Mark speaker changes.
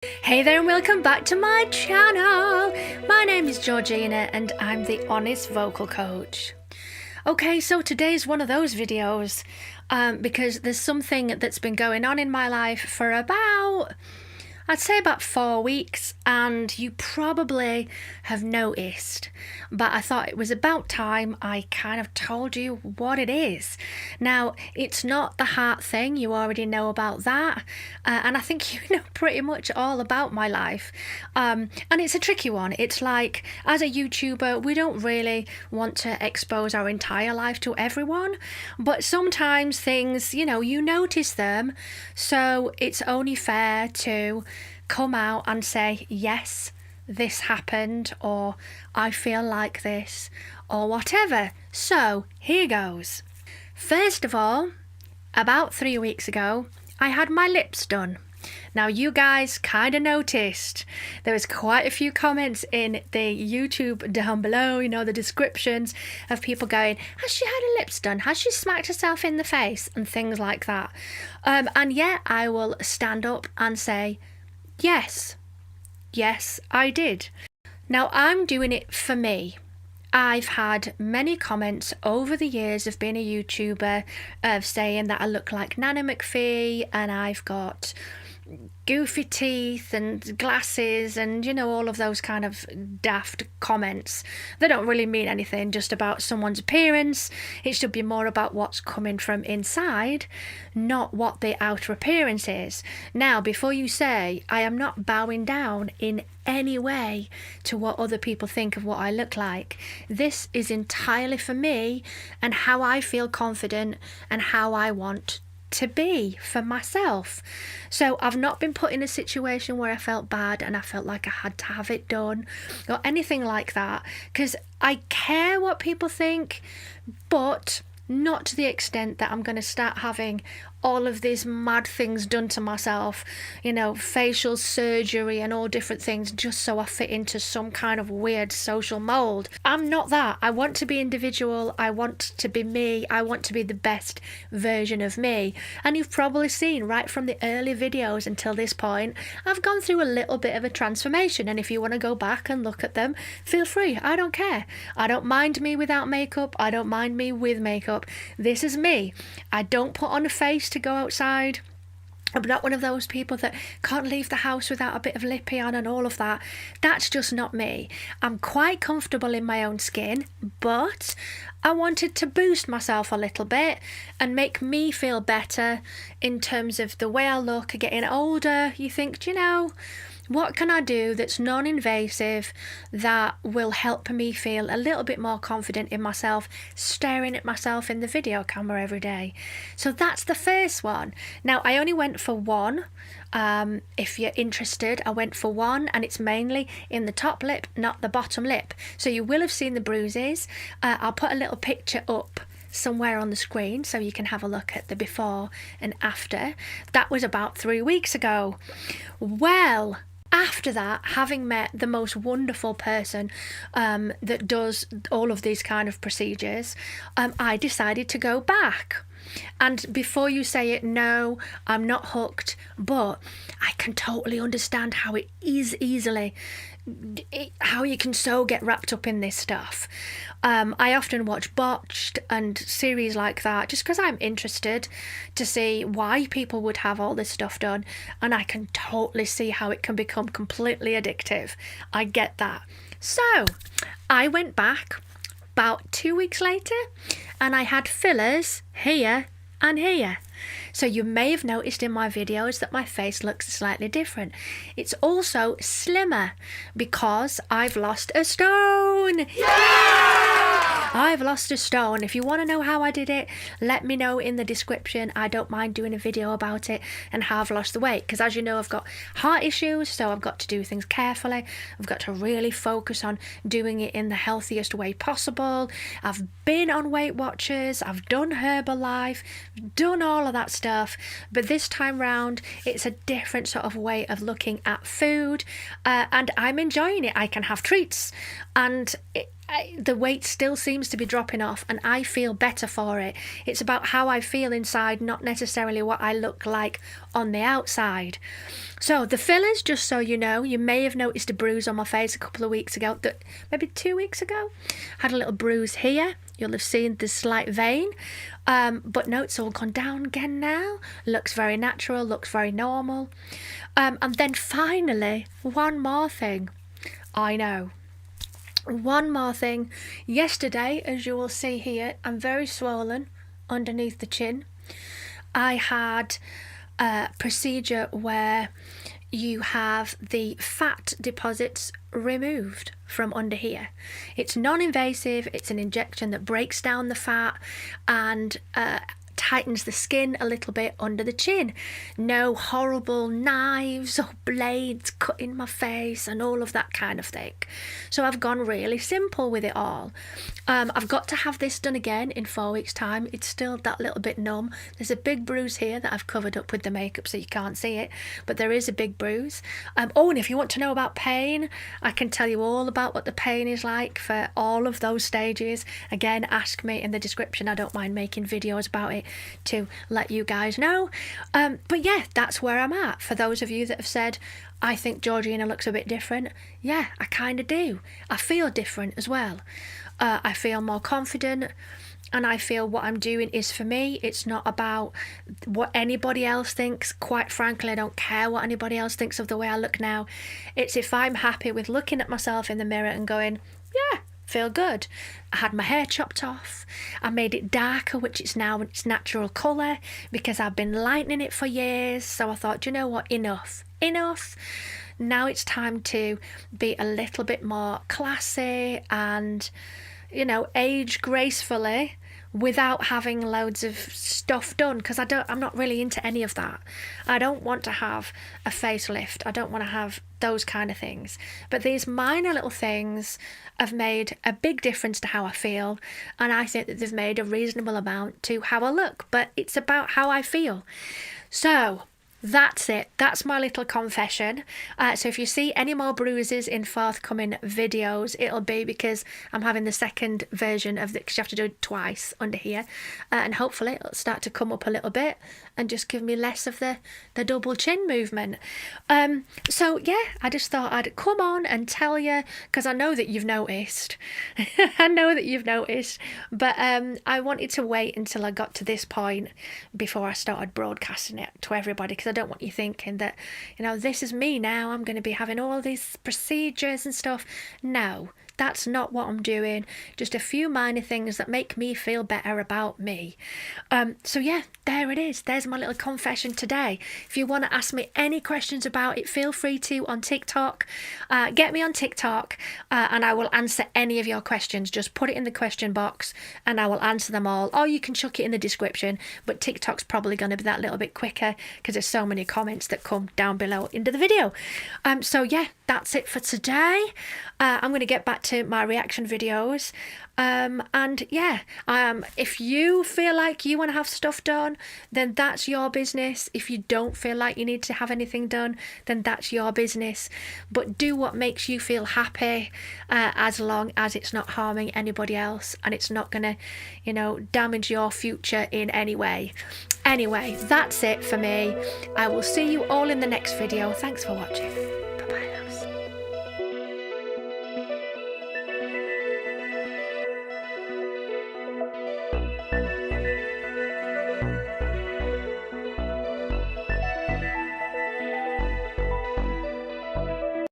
Speaker 1: Hey there and welcome back to my channel. My name is Georgina and I'm the Honest Vocal Coach. Okay, so today's one of those videos because there's something that's been going on in my life for I'd say about 4 weeks, and you probably have noticed, but I thought it was about time I kind of told you what it is. Now, it's not the heart thing, you already know about that, and I think you know pretty much all about my life, and it's a tricky one. It's like, as a YouTuber, we don't really want to expose our entire life to everyone, but sometimes things, you notice them, so it's only fair to come out and say, yes, this happened, or I feel like this, or whatever. So here goes. First of all, about 3 weeks ago, I had my lips done. Now, you guys kind of noticed there was quite a few comments in the YouTube down below, the descriptions of people going, has she had her lips done? Has she smacked herself in the face? And things like that. And yeah, I will stand up and say, yes, I did. Now, I'm doing it for me. I've had many comments over the years of being a YouTuber of saying that I look like Nana McPhee and I've got goofy teeth and glasses and all of those kind of daft comments. They don't really mean anything just about someone's appearance. It should be more about what's coming from inside, not what the outer appearance is. Now, before you say, I am not bowing down in any way to what other people think of what I look like. This is entirely for me and how I feel confident and how I want to be for myself. So I've not been put in a situation where I felt bad and I felt like I had to have it done or anything like that, because I care what people think, but not to the extent that I'm going to start having all of these mad things done to myself, facial surgery and all different things just so I fit into some kind of weird social mold. I'm not that. I want to be individual. I want to be me. I want to be the best version of me. And you've probably seen right from the early videos until this point, I've gone through a little bit of a transformation. And if you want to go back and look at them, feel free. I don't care. I don't mind me without makeup. I don't mind me with makeup. This is me. I don't put on a face to go outside. I'm not one of those people that can't leave the house without a bit of lippy on and all of that. That's just not me. I'm quite comfortable in my own skin, but I wanted to boost myself a little bit and make me feel better in terms of the way I look. Getting older, you think, what can I do that's non-invasive that will help me feel a little bit more confident in myself, staring at myself in the video camera every day? So that's the first one. Now, I only went for one. If you're interested, I went for one, and it's mainly in the top lip, not the bottom lip. So you will have seen the bruises. I'll put a little picture up somewhere on the screen so you can have a look at the before and after. That was about 3 weeks ago. Well, after that, having met the most wonderful person that does all of these kind of procedures, I decided to go back. And before you say it, no, I'm not hooked, but I can totally understand how it is how you can so get wrapped up in this stuff. I often watch Botched and series like that just because I'm interested to see why people would have all this stuff done, and I can totally see how it can become completely addictive. I get that. So I went back about 2 weeks later and I had fillers here and here. So you may have noticed in my videos that my face looks slightly different. It's also slimmer because I've lost a stone. Yeah! I've lost a stone. If you want to know how I did it, let me know in the description. I don't mind doing a video about it and how I've lost the weight, because as you know, I've got heart issues, so I've got to do things carefully. I've got to really focus on doing it in the healthiest way possible. I've been on Weight Watchers, I've done Herbalife, done all of that stuff, but this time round it's a different sort of way of looking at food, and I'm enjoying it. I can have treats, and the weight still seems to be dropping off and I feel better for it. It's about how I feel inside, not necessarily what I look like on the outside. So the fillers, just so you know, you may have noticed a bruise on my face a couple of weeks ago, maybe 2 weeks ago. Had a little bruise here. You'll have seen the slight vein. But no, it's all gone down again now. Looks very natural, looks very normal. And then finally, one more thing. I know. One more thing. Yesterday, as you will see here, I'm very swollen underneath the chin. I had a procedure where you have the fat deposits removed from under here. It's non-invasive. It's an injection that breaks down the fat and tightens the skin a little bit under the chin. No horrible knives or blades cutting my face and all of that kind of thing. So I've gone really simple with it all. I've got to have this done again in 4 weeks' time. It's still that little bit numb. There's a big bruise here that I've covered up with the makeup so you can't see it, but there is a big bruise. Oh, and if you want to know about pain, I can tell you all about what the pain is like for all of those stages. Again, ask me in the description. I don't mind making videos about it to let you guys know. But yeah, that's where I'm at. For those of you that have said, I think Georgina looks a bit different. Yeah, I kind of do. I feel different as well. I feel more confident and I feel what I'm doing is for me. It's not about what anybody else thinks. Quite frankly, I don't care what anybody else thinks of the way I look now. It's if I'm happy with looking at myself in the mirror and going, yeah, feel good. I had my hair chopped off. I made it darker, which is now its natural colour because I've been lightening it for years. So I thought, you know what, enough. Now it's time to be a little bit more classy and, you know, age gracefully without having loads of stuff done, because I'm not really into any of that. I don't want to have a facelift. I don't want to have those kind of things. But these minor little things have made a big difference to how I feel, and I think that they've made a reasonable amount to how I look, but it's about how I feel. So that's it. That's my little confession. So if you see any more bruises in forthcoming videos, it'll be because I'm having the second version of because you have to do it twice under here, and hopefully it'll start to come up a little bit and just give me less of the double chin movement. So yeah, I just thought I'd come on and tell you, because I know that you've noticed. I know that you've noticed, but I wanted to wait until I got to this point before I started broadcasting it to everybody, because I don't want you thinking that, you know, this is me now, I'm going to be having all these procedures and stuff. No, that's not what I'm doing. Just a few minor things that make me feel better about me. So yeah, there it is. There's my little confession today. If you want to ask me any questions about it, feel free to on TikTok. Get me on TikTok and I will answer any of your questions. Just put it in the question box and I will answer them all. Or you can chuck it in the description, but TikTok's probably going to be that little bit quicker because there's so many comments that come down below into the video. So yeah, that's it for today. I'm going to get back to my reaction videos. And yeah, if you feel like you want to have stuff done, then that's your business. If you don't feel like you need to have anything done, then that's your business. But do what makes you feel happy, as long as it's not harming anybody else and it's not going to, you know, damage your future in any way. Anyway, that's it for me. I will see you all in the next video. Thanks for watching.